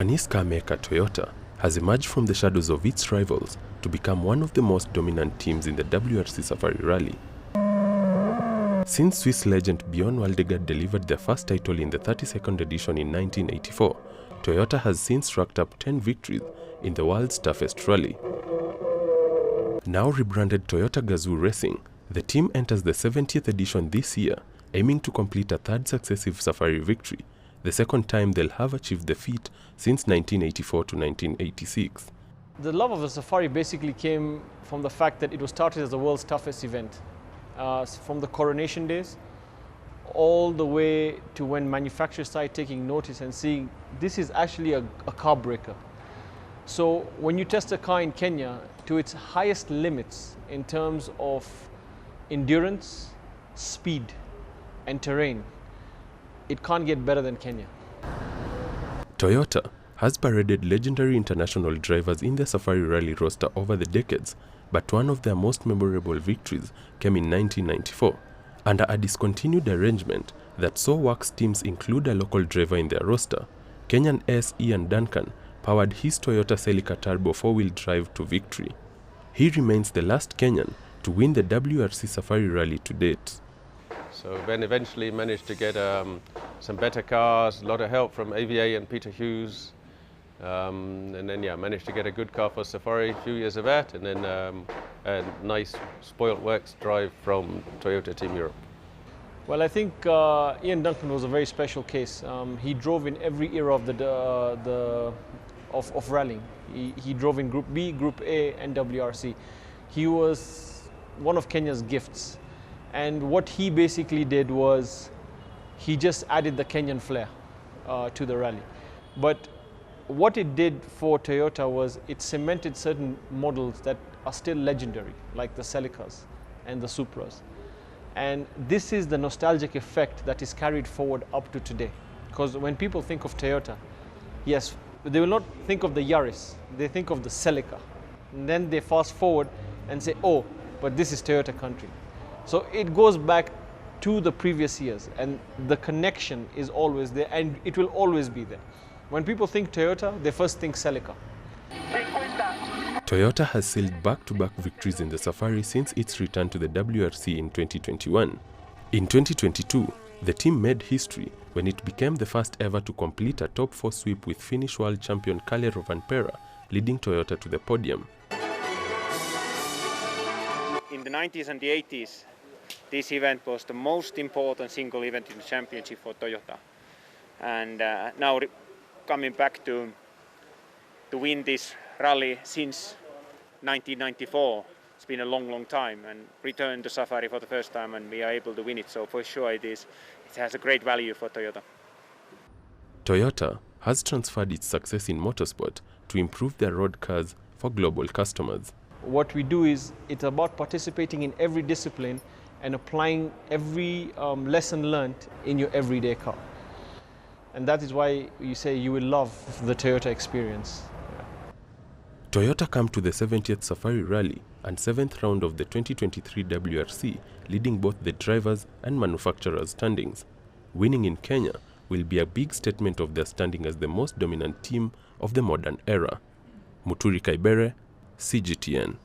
Japanese carmaker Toyota has emerged from the shadows of its rivals to become one of the most dominant teams in the WRC Safari Rally. Since Swiss legend Björn Waldegard delivered their first title in the 32nd edition in 1984, Toyota has since racked up 10 victories in the world's toughest rally. Now rebranded Toyota Gazoo Racing, the team enters the 70th edition this year, aiming to complete a third successive Safari victory, the second time they'll have achieved the feat since 1984 to 1986. The love of the Safari basically came from the fact that it was started as the world's toughest event. From the coronation days, all the way to when manufacturers started taking notice and seeing this is actually a car breaker. So when you test a car in Kenya to its highest limits in terms of endurance, speed, and terrain, it can't get better than Kenya. Toyota has paraded legendary international drivers in the Safari Rally roster over the decades, but one of their most memorable victories came in 1994, under a discontinued arrangement that saw works teams include a local driver in their roster. Kenyan ace Ian Duncan powered his Toyota Celica Turbo 4-wheel drive to victory. He remains the last Kenyan to win the WRC Safari Rally to date. So Ben eventually managed to get some better cars, a lot of help from AVA and Peter Hughes, and then managed to get a good car for Safari, a few years of that, and then a nice spoilt works drive from Toyota Team Europe. Well, I think Ian Duncan was a very special case. He drove in every era of rallying. He drove in Group B, Group A, and WRC. He was one of Kenya's gifts. And what he basically did was he just added the Kenyan flair to the rally. But what it did for Toyota was it cemented certain models that are still legendary, like the Celicas and the Supras. And this is the nostalgic effect that is carried forward up to today. Because when people think of Toyota, yes, they will not think of the Yaris, they think of the Celica. And then they fast forward and say, oh, but this is Toyota country. So it goes back to the previous years, and the connection is always there, and it will always be there. When people think Toyota, they first think Celica. Toyota has sealed back-to-back victories in the Safari since its return to the WRC in 2021. In 2022, the team made history when it became the first ever to complete a top 4 sweep with Finnish world champion Kalle Rovanperä leading Toyota to the podium. In the 90s and the 80s, this event was the most important single event in the championship for Toyota. And now coming back to win this rally since 1994, it's been a long time, and return to Safari for the first time, and we are able to win it. So for sure it has a great value for Toyota. Toyota has transferred its success in motorsport to improve their road cars for global customers. What we do is it's about participating in every discipline and applying every lesson learned in your everyday car. And that is why you say you will love the Toyota experience. Toyota come to the 70th Safari Rally and 7th round of the 2023 WRC, leading both the drivers and manufacturers' standings. Winning in Kenya will be a big statement of their standing as the most dominant team of the modern era. Muturi, Kaibere, CGTN.